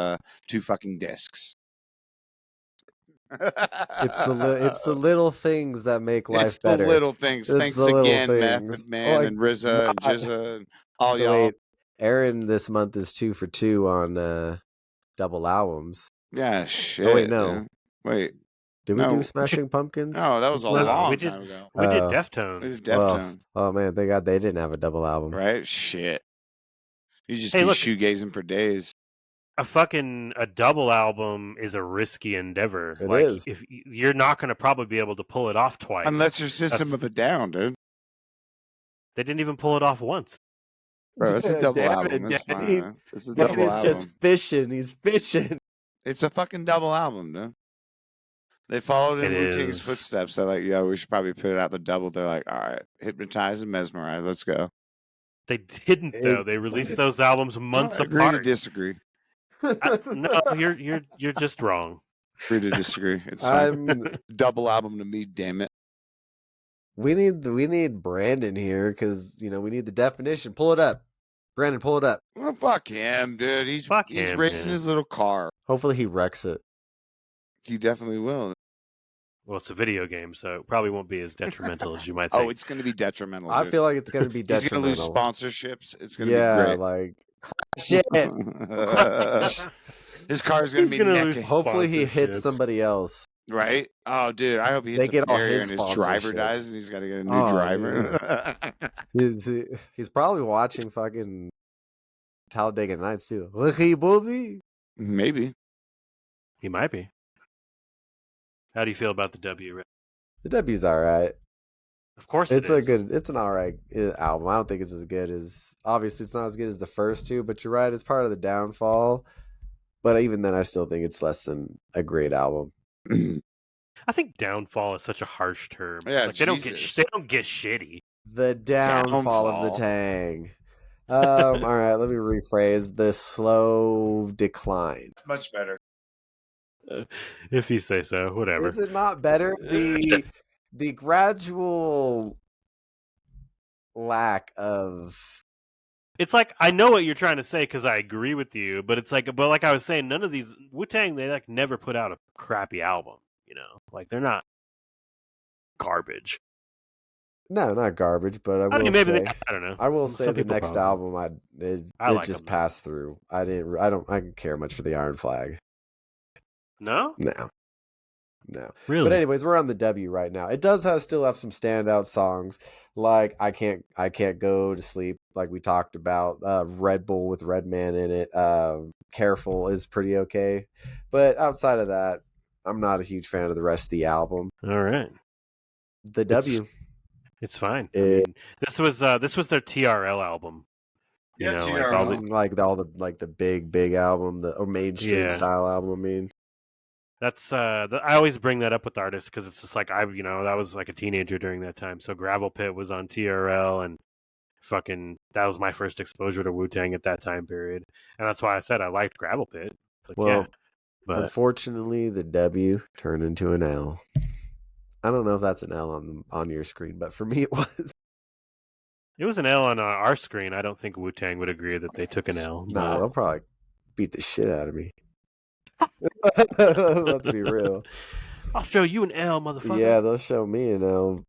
2 fucking discs. It's the little things that make life It's the better. little things. It's Thanks the little again, Method things. Man and RZA and Jizza and all So y'all. wait, Aaron this month is 2 for 2 on double albums. Yeah, shit. Oh wait, no. Dude. Wait. Did we do Smashing Pumpkins? No, that was a long time ago. We did We Deftones. did Deftones. Oh man, they didn't have a double album. Right? Shit. You just be shoegazing for days. A double album is a risky endeavor. It is. If you're not going to probably be able to pull it off twice. Unless your System of a Down, dude. They didn't even pull it off once. Bro, it's a double album. It's fine. It's a double album. Just fishing. He's fishing. It's a fucking double album, dude. They followed in Wu-Tang's footsteps. They're like, yo, we should probably put it out the double. They're like, all right, Hypnotize and Mesmerize. Let's go. They didn't, though. They released those albums months apart. Agree to disagree. No, you're just wrong. Agree to disagree. It's fine. Double album to me, damn it. We need Brandon here because we need the definition. Pull it up, Brandon. Pull it up. Well, fuck him, dude. He's Fuck him, racing dude. his little car. Hopefully he wrecks it. He definitely will. Well, it's a video game, so it probably won't be as detrimental as you might think. Oh, it's going to be detrimental. I Dude. feel like it's going to be He's going to lose detrimental. sponsorships. It's going to be great. Like shit. His car is going to be naked. Hopefully he hits somebody else. Right? Oh, dude, I hope he hits They get all barrier his and his driver sponsorships. dies and he's got to get a new driver. He's probably watching fucking Talladega Nights too. Maybe. He might be. How do you feel about the W, Rick? The W's all right. Of course it's an all right album. I don't think it's as good as, obviously it's not as good as the first two, but you're right, it's part of the downfall. But even then I still think it's less than a great album. I think downfall is such a harsh term. Yeah, like they don't get shitty. The downfall of the Tang. All right, let me rephrase. The slow decline. Much better. If you say so, whatever. Is it not better? The gradual lack of. It's like, I know what you're trying to say because I agree with you, but it's like, but like I was saying, none of these Wu-Tang, they like never put out a crappy album. Like they're not garbage. No, not garbage, but I mean, maybe I don't know. I will say the next album, it like just passed through. I didn't care much for the Iron Flag. No. Really? But anyways, we're on the W right now. It does still have some standout songs, like I can't go to sleep, like we talked about. Red Bull with Redman in it. Careful is pretty okay, but outside of that, I'm not a huge fan of the rest of the album. All right. The W. It's fine. I mean, this was their TRL album. Yeah, TRL. Like all the big album, or mainstream style album. I mean, that's I always bring that up with artists because it's just like that was like a teenager during that time. So Gravel Pit was on TRL, and fucking that was my first exposure to Wu-Tang at that time period, and that's why I said I liked Gravel Pit. But unfortunately, the W turned into an L. I don't know if that's an L on your screen, but for me it was. It was an L on our screen. I don't think Wu-Tang would agree that they took an L. No, they'll probably beat the shit out of me. Let's be real. I'll show you an L, motherfucker. Yeah, they'll show me an L.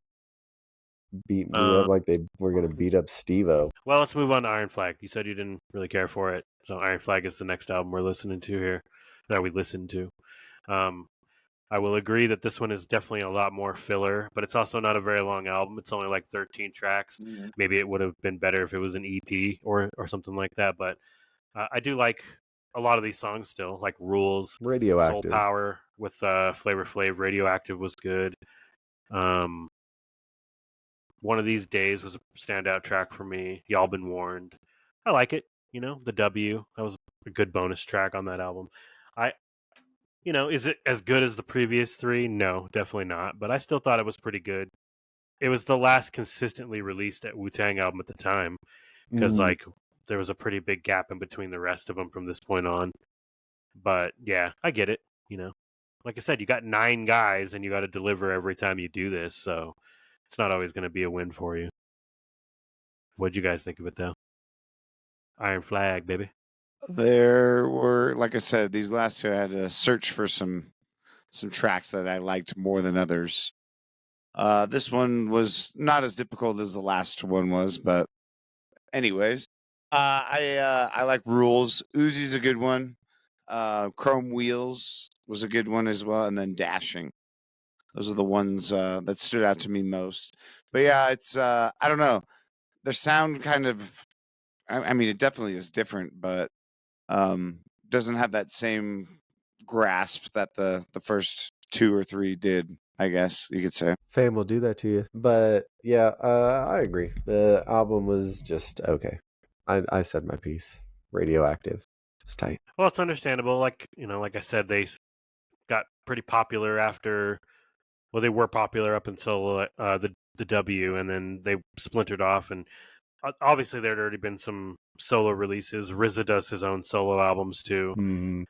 Beat me up like they were going to beat up Steve-O. Well, let's move on to Iron Flag. You said you didn't really care for it. So Iron Flag is the next album we're listening to here. That we listened to. I will agree that this one is definitely a lot more filler, but it's also not a very long album. It's only like 13 tracks. Mm-hmm. Maybe it would have been better if it was an EP or something like that. But I do like a lot of these songs still, like Rules, Radioactive, Soul Power with Flavor Flav. Radioactive was good. One of These Days was a standout track for me. Y'all Been Warned. I like it. The W. That was a good bonus track on that album. Is it as good as the previous three? No, definitely not. But I still thought it was pretty good. It was the last consistently released Wu-Tang album at the time because there was a pretty big gap in between the rest of them from this point on. But yeah, I get it. Like I said, you got 9 guys and you got to deliver every time you do this. So it's not always going to be a win for you. What'd you guys think of it though? Iron Flag, baby. There were, like I said, these last two I had to search for some tracks that I liked more than others. This one was not as difficult as the last one was, but anyways, I like Rules. Uzi's a good one. Chrome Wheels was a good one as well, and then Dashing. Those are the ones that stood out to me most. But yeah, it's I don't know. Their sound kind of, I mean, it definitely is different, but doesn't have that same grasp that the first 2 or 3 did, I guess you could say. Fame will do that to you. But yeah, I agree. The album was just okay. I said my piece. Radioactive. It's tight. Well, it's understandable. Like I said, they got pretty popular after. Well, they were popular up until the W, and then they splintered off. And obviously, there had already been some solo releases. RZA does his own solo albums too, and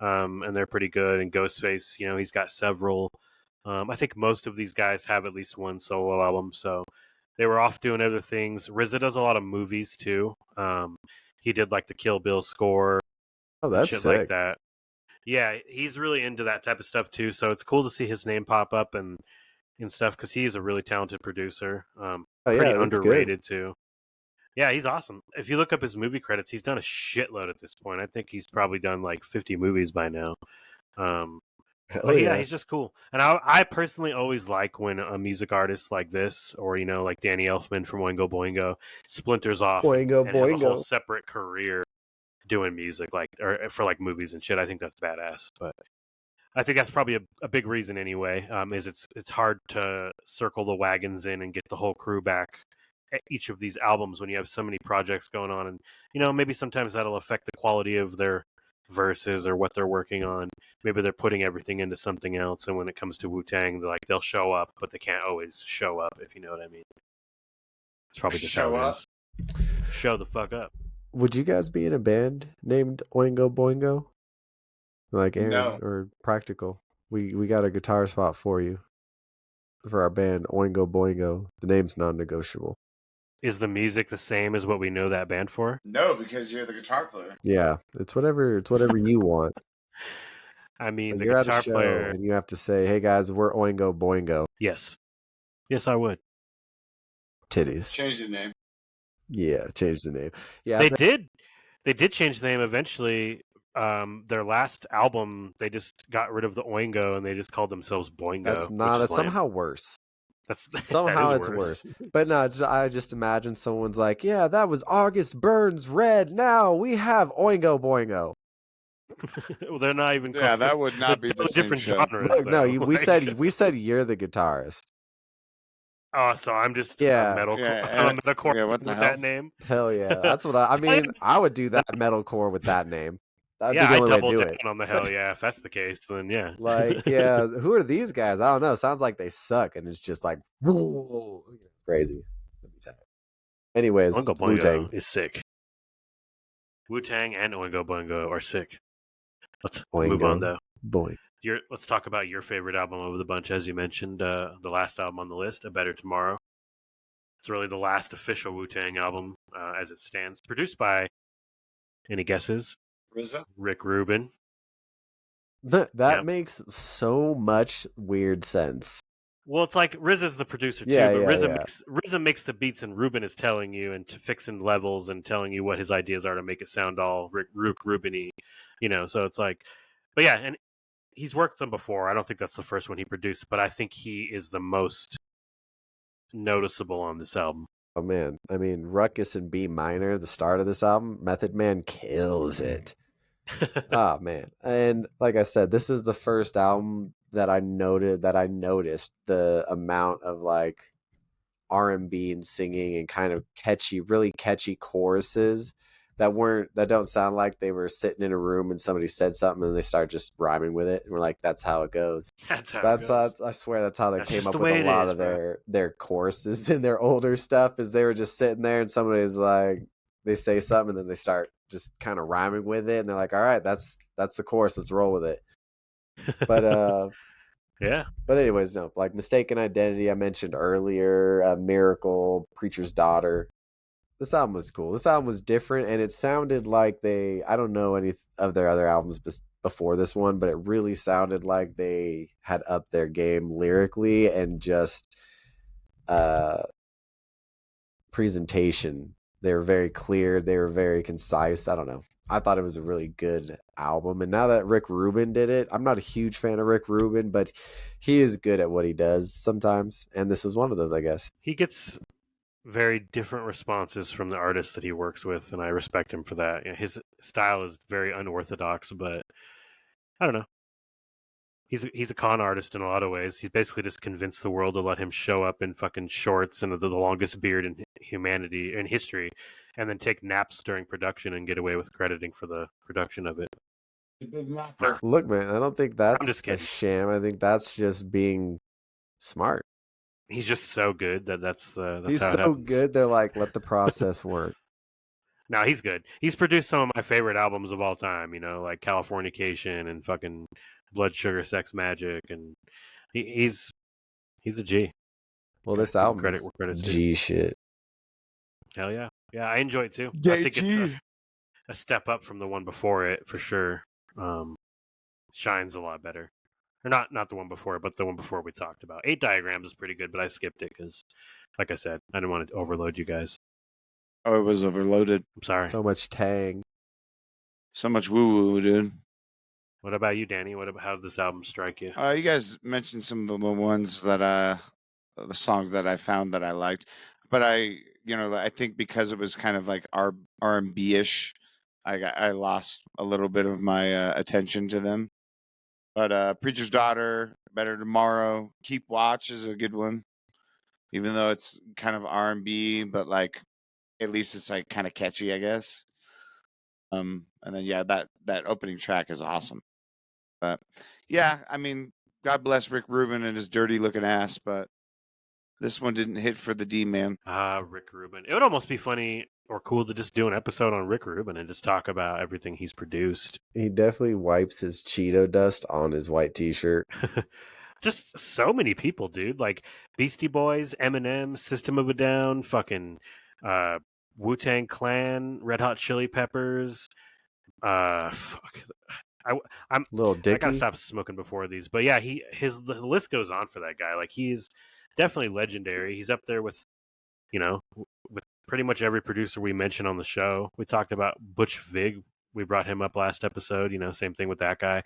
they're pretty good. And Ghostface, he's got several. I think most of these guys have at least one solo album. So They were off doing other things. RZA does a lot of movies too. He did like the Kill Bill score Oh, and that's shit like sick. that. Yeah, he's really into that type of stuff too. So it's cool to see his name pop up and stuff because he's a really talented producer. Oh Pretty yeah, that's good. underrated too. Yeah, he's awesome. If you look up his movie credits, he's done a shitload at this point. I think he's probably done like 50 movies by now. Um, Hell but yeah, yeah. he's just cool. And I personally always like when a music artist like this, or like Danny Elfman from Oingo Boingo, splinters off Boingo and has a whole boingo. separate career doing music, like or for like movies and shit. I think that's badass. But I think that's probably a big reason anyway. Is it's hard to circle the wagons in and get the whole crew back at each of these albums when you have so many projects going on, and maybe sometimes that'll affect the quality of their verses or what they're working on. Maybe they're putting everything into something else, and when it comes to Wu-Tang, they'll show up, but they can't always show up. If you know what I mean. It's probably just how Show it up. is. Show the fuck up. Would you guys be in a band named Oingo Boingo? Like Aaron No. or Practical? We got a guitar spot for you for our band Oingo Boingo. The name's non-negotiable. Is the music the same as what we know that band for? No, because you're the guitar player. Yeah, it's whatever you want. I mean, Like the you're at a guitar show player. and you have to say, "Hey guys, we're Oingo Boingo." Yes, I would. Titties. Change the name. Yeah, change the name. Yeah, They did. They did change the name eventually. Their last album, they just got rid of the Oingo and they just called themselves Boingo, which is that's lame. somehow worse. That Somehow is it's worse. But no, I just imagine someone's like, "Yeah, that was August Burns Red. Now we have Oingo Boingo." Well, they're not even Yeah, close. that would not They're be the totally same different show. genres, Look, no, though. we said you're the guitarist. Oh, so I'm just a Yeah, metalcore. I'm a metalcore yeah, what the with hell? that name. hell yeah. That's what I mean. I would do that metalcore with that name. That'd be Yeah, the I only way to doubled do down it. on the hell yeah. If that's the case, then yeah. Like, yeah, who are these guys? I don't know. Sounds like they suck, and it's just like whoa, crazy. Anyways, Oingo Wu Boingo Tang. is sick. Wu-Tang and Oingo Boingo are sick. Let's move on Oingo though. boy. Let's talk about your favorite album of the bunch, as you mentioned, the last album on the list, A Better Tomorrow. It's really the last official Wu-Tang album as it stands. Produced by, any guesses? RZA? Rick Rubin. That Yep. makes so much weird sense. Well, it's like RZA's the producer too, Yeah, but yeah, yeah. RZA makes the beats, and Rubin is telling you and fixing levels and telling you what his ideas are to make it sound all Rick Rubin-y, So it's like, but yeah, and he's worked them before. I don't think that's the first one he produced, but I think he is the most noticeable on this album. Oh man, I mean, Ruckus in B minor, the start of this album, Method Man kills it. Oh man, and like I said, this is the first album that I noticed the amount of like R&B and singing and kind of really catchy choruses that don't sound like they were sitting in a room and somebody said something and they start just rhyming with it and we're like, that's how it goes. That's how it goes. I swear that's how they That's came just up the with a way it lot is, of bro. their choruses and their older stuff. Is they were just sitting there and somebody's like, they say something and then they start just kind of rhyming with it and they're like, all right, that's the chorus, let's roll with it. But yeah. but anyways, no, like Mistaken Identity I mentioned earlier, Miracle, Preacher's Daughter. This album was cool. This album was different, and it sounded like I don't know any of their other albums before this one, but it really sounded like they had upped their game lyrically and just presentation. They were very clear. They were very concise. I don't know. I thought it was a really good album. And now that Rick Rubin did it, I'm not a huge fan of Rick Rubin, but he is good at what he does sometimes. And this was one of those, I guess. He gets very different responses from the artists that he works with, and I respect him for that. His style is very unorthodox, but I don't know. He's a con artist in a lot of ways. He's basically just convinced the world to let him show up in fucking shorts and the longest beard in humanity in history, and then take naps during production and get away with crediting for the production of it. No, Look, man, I don't think I'm that's just a kidding. sham. I think that's just being smart. He's just so good that's He's how it so happens. good. They're like, let the process work. No, he's good. He's produced some of my favorite albums of all time, like Californication and fucking Blood Sugar Sex Magic, and he's a G. Well, Gotta this give him credit album's where credit's due. G shit. Hell yeah, yeah, I enjoy it too. I think it's a step up from the one before it for sure. Shines a lot better, or not the one before, but the one before we talked about. 8 Diagrams is pretty good, but I skipped it because, like I said, I didn't want to overload you guys. Oh, it was overloaded. I'm sorry. So much tang. So much woo woo, dude. What about you, Danny? How did this album strike you? You guys mentioned some of the ones that the songs that I found that I liked, but I think because it was kind of like R&B ish, I lost a little bit of my attention to them. But Preacher's Daughter, Better Tomorrow, Keep Watch is a good one, even though it's kind of R&B, but like at least it's like kind of catchy, I guess. And then yeah, that opening track is awesome. But yeah, I mean, God bless Rick Rubin and his dirty looking ass, but this one didn't hit for the D man. Rick Rubin. It would almost be funny or cool to just do an episode on Rick Rubin and just talk about everything he's produced. He definitely wipes his Cheeto dust on his white t-shirt. Just so many people, dude. Like Beastie Boys, Eminem, System of a Down, fucking Wu-Tang Clan, Red Hot Chili Peppers. Fuck. I'm Little I gotta Dicky. stop smoking before these, but yeah, the list goes on for that guy. Like he's definitely legendary. He's up there with with pretty much every producer we mentioned on the show. We talked about Butch Vig. We brought him up last episode. Same thing with that guy.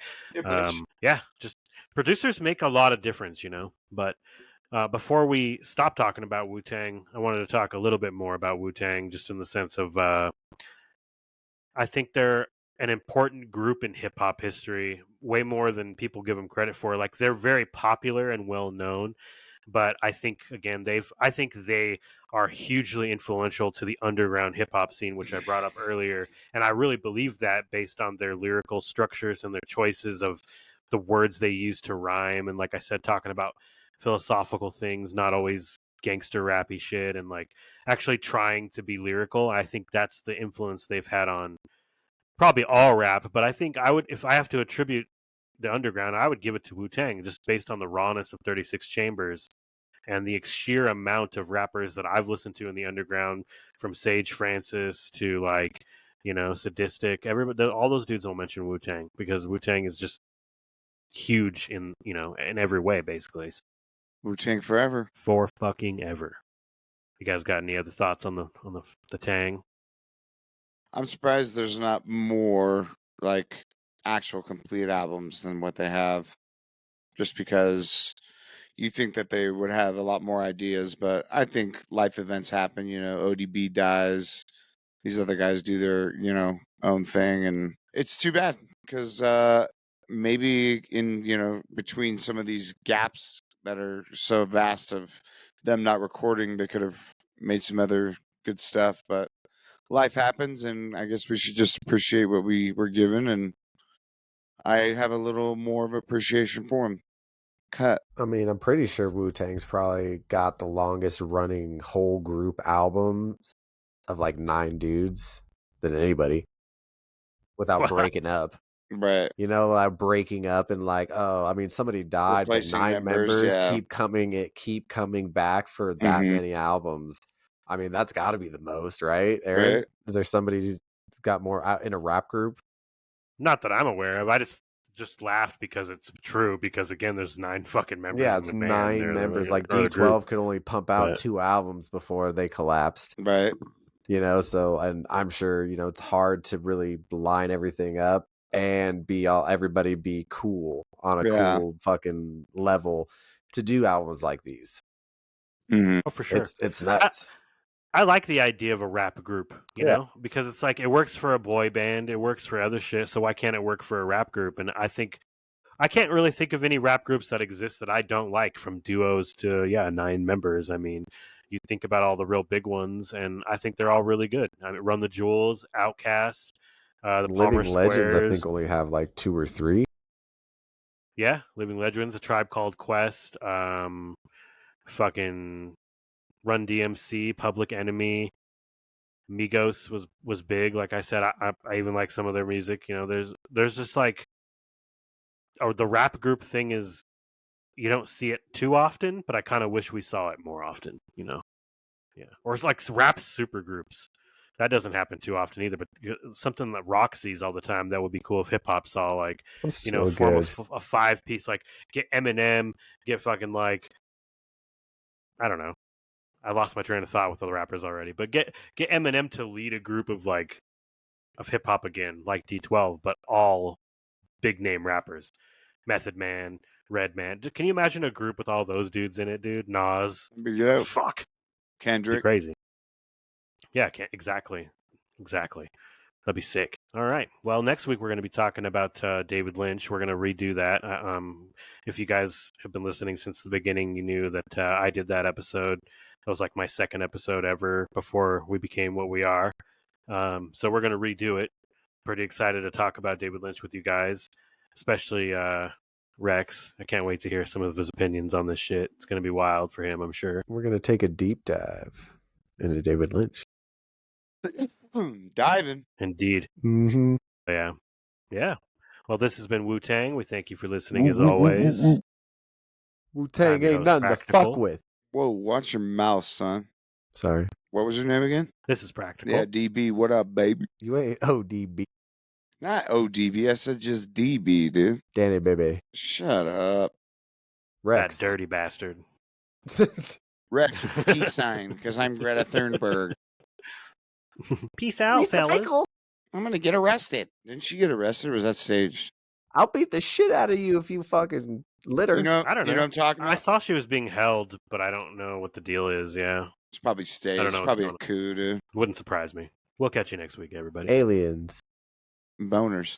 Yeah, just producers make a lot of difference. But before we stop talking about Wu-Tang, I wanted to talk a little bit more about Wu-Tang, just in the sense of I think they're an important group in hip hop history, way more than people give them credit for. Like they're very popular and well known, but I think again I think they are hugely influential to the underground hip hop scene, which I brought up earlier, and I really believe that based on their lyrical structures and their choices of the words they use to rhyme, and like I said, talking about philosophical things, not always gangster rappy shit, and like actually trying to be lyrical. I think that's the influence they've had on probably all rap, but I think I would, if I have to attribute the underground, I would give it to Wu-Tang, just based on the rawness of 36 Chambers and the sheer amount of rappers that I've listened to in the underground, from Sage Francis to like, Sadistic. Everybody, all those dudes will mention Wu-Tang because Wu-Tang is just huge in every way, basically. Wu-Tang forever. For fucking ever. You guys got any other thoughts on the Tang? I'm surprised there's not more like actual complete albums than what they have, just because you think that they would have a lot more ideas, but I think life events happen. ODB dies, these other guys do their own thing, and it's too bad because maybe in between some of these gaps that are so vast of them not recording, they could have made some other good stuff, but life happens, and I guess we should just appreciate what we were given, and I have a little more of appreciation for him. Cut. I mean, I'm pretty sure Wu-Tang's probably got the longest running whole group albums of like 9 dudes than anybody without breaking up. Right. Like breaking up and like, oh, I mean, somebody died, Replacing but 9 members, members yeah. keep coming back for that many albums. I mean, that's got to be the most, right, Aaron? Right. Is there somebody who's got more out in a rap group? Not that I'm aware of. I just laughed because it's true. Because again, there's 9 fucking members. Yeah, in it's the band. 9 members. Like or the group. D12 could only pump out But 2 albums before they collapsed. Right. So, and I'm sure, it's hard to really line everything up and everybody be cool on a cool fucking level to do albums like these. Mm-hmm. Oh, for sure. It's nuts. I like the idea of a rap group, because it's like it works for a boy band, it works for other shit, so why can't it work for a rap group? And I think I can't really think of any rap groups that exist that I don't like, from duos to 9 members. I mean, you think about all the real big ones, and I think they're all really good. I mean, Run the Jewels, Outkast, the Living Palmer Legends, Squares. I think, only have like 2 or 3. Yeah, Living Legends, A Tribe Called Quest, fucking Run DMC, Public Enemy, Migos was big. Like I said, I even like some of their music. There's just like, or the rap group thing is, you don't see it too often, but I kind of wish we saw it more often. Yeah. Or it's like rap super groups. That doesn't happen too often either. But something that rock sees all the time, that would be cool if hip hop saw like So form good. a 5-piece, like get Eminem, get fucking like I don't know. I lost my train of thought with the rappers already, but get Eminem to lead a group of hip hop again, like D12, but all big name rappers. Method Man, Redman. Can you imagine a group with all those dudes in it, dude? Nas. Yeah. Fuck. Be Kendrick. crazy. Yeah, exactly. That'd be sick. All right. Well, next week we're going to be talking about David Lynch. We're going to redo that. If you guys have been listening since the beginning, you knew that I did that episode. That was like my second episode ever before we became what we are. So we're going to redo it. Pretty excited to talk about David Lynch with you guys, especially Rex. I can't wait to hear some of his opinions on this shit. It's going to be wild for him, I'm sure. We're going to take a deep dive into David Lynch. Diving. Indeed. Mm-hmm. Yeah. Yeah. Well, this has been Wu-Tang. We thank you for listening as always. Wu-Tang I'm your ain't host, nothing to Practical. fuck with. Whoa, watch your mouth, son. Sorry. What was your name again? This is Practical. Yeah, DB. What up, baby? You ain't ODB. Not ODB. I said just DB, dude. Danny, baby. Shut up. Rex. That dirty bastard. Rex with the peace sign, because I'm Greta Thunberg. Peace out, fellas. I'm going to get arrested. Didn't she get arrested, or was that staged? I'll beat the shit out of you if you fucking litter. You know, I don't know. You know what I'm talking about? I saw she was being held, but I don't know what the deal is. Yeah. It's probably staged. I don't It's know probably a what's coup, dude. Wouldn't surprise me. We'll catch you next week, everybody. Aliens. Boners.